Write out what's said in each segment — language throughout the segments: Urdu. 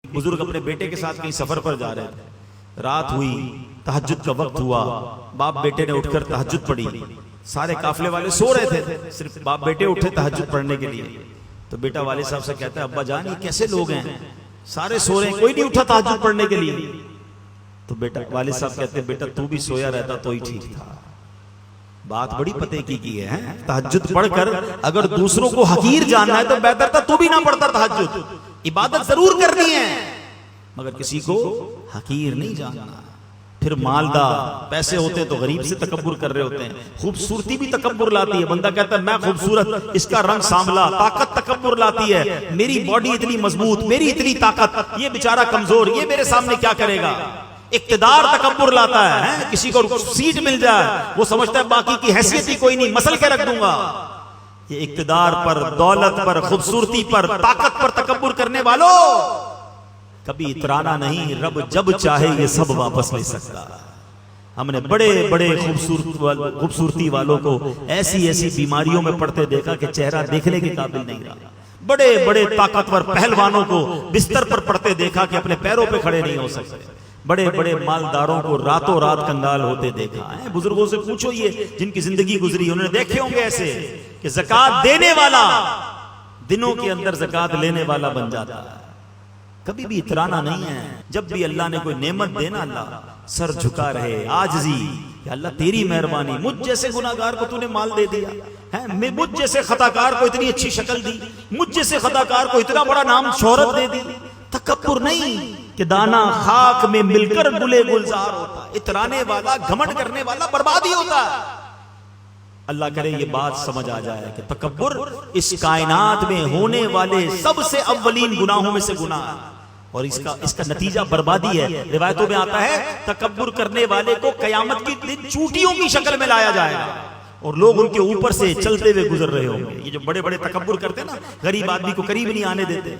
بزرگ اپنے بیٹے کے ساتھ کہیں سفر پر جا رہے تھے، رات ہوئی، تہجد کا وقت ہوا، باپ بیٹے نے اٹھ کر تہجد پڑھی، سارے قافلے والے سو رہے تھے، صرف باپ بیٹے اٹھے تہجد پڑھنے کے لیے۔ تو بیٹا والد صاحب سے کہتا ہے ابا جان یہ کیسے لوگ ہیں، سارے سو رہے ہیں، کوئی نہیں اٹھا تہجد پڑھنے کے لیے۔ تو بیٹا والد صاحب کہتے ہیں بیٹا تو بھی سویا رہتا تو ہی ٹھیک تھا۔ بات بڑی پتے کی ہے، تہجد پڑھ کر اگر دوسروں کو حقیر جاننا ہے تو بہتر تھا تو بھی نہ پڑھتا تہجد۔ عبادت ضرور کرنی ہے مگر کسی کو حقیر نہیں جاننا۔ پھر مالدار پیسے ہوتے تو غریب سے تکبر کر رہے ہوتے ہیں، خوبصورتی بھی تکبر لاتی ہے، بندہ کہتا ہے میں خوبصورت، اس کا رنگ سانولا، طاقت تکبر لاتی ہے، میری باڈی اتنی مضبوط، میری اتنی طاقت، یہ بیچارہ کمزور، یہ میرے سامنے کیا کرے گا۔ اقتدار تکبر لاتا ہے، کسی کو سیٹ مل جائے وہ سمجھتا ہے باقی کی حیثیت ہی کوئی نہیں، مسل کے رکھ دوں گا۔ یہ اقتدار پر، دولت پر، خوبصورتی پر، طاقت پر تکبر کرنے والوں کبھی اترانا نہیں، رب جب چاہے یہ سب واپس لے سکتا۔ ہم نے بڑے بڑے خوبصورتی والوں کو ایسی ایسی بیماریوں میں پڑتے دیکھا کہ چہرہ دیکھنے کے قابل نہیں رہا۔ بڑے بڑے طاقتور پہلوانوں کو بستر پر پڑتے دیکھا کہ اپنے پیروں پہ کھڑے نہیں ہو سکتے۔ بڑے بڑے مالداروں کو راتوں رات کنگال ہوتے دیکھا ہے۔ بزرگوں سے پوچھو یہ جن کی زندگی گزری انہوں نے دیکھے ہوں گے ایسے کہ زکوٰۃ دینے والا دنوں کے اندر زکوٰۃ لینے والا بن جاتا ہے۔ کبھی بھی اترانا نہیں ہے، جب بھی اللہ نے کوئی نعمت دینا اللہ سر جھکا رہے، عاجزی کہ اللہ تیری مہربانی، مجھ جیسے گناہگار کو تو نے مال دے دیا ہے، مجھ جیسے خطاکار کو اتنی اچھی شکل دی، مجھ جیسے خطاکار کو اتنا بڑا نام شہرت دے دی۔ تکبر نہیں کہ دانا خاک میں مل کر گلے گلزار ہوتا ہے، اترانے والا گھمنڈ کرنے والا بربادی ہوتا ہے۔ اللہ کرے یہ بات سمجھ آ جائے کہ تکبر اس کائنات میں ہونے والے سب سے اولین گناہوں میں سے گناہ ہے اور اس کا نتیجہ بربادی ہے۔ روایتوں میں آتا ہے تکبر کرنے والے کو قیامت کی دن چوٹیوں کی شکل میں لایا جائے گا اور لوگ ان کے اوپر سے چلتے ہوئے گزر رہے ہوں گے۔ یہ جو بڑے بڑے تکبر کرتے ہیں نا، غریب آدمی کو قریب نہیں آنے دیتے،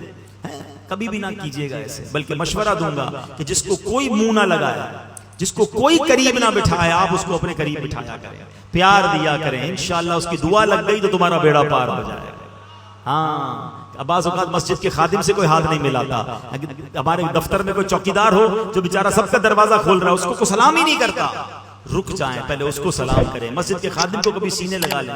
کبھی بھی نہ کیجیے گا ایسے، بلکہ مشورہ دوں گا کہ جس کو کوئی منہ نہ لگائے، جس کو کوئی قریب نہ بٹھائے، آپ اس کو اپنے قریب بٹھایا کریں، پیار دیا کریں، انشاءاللہ اس کی دعا لگ گئی تو تمہارا بیڑا پار ہو جائے گا۔ ہاں بعض اوقات مسجد کے خادم سے کوئی ہاتھ نہیں ملاتا، ہمارے دفتر میں کوئی چوکیدار ہو جو بیچارہ سب کا دروازہ کھول رہا ہے، اس کو سلام ہی نہیں کرتا، رک جائیں پہلے اس کو سلام کریں، مسجد کے خادم کو کبھی سینے لگا لیں۔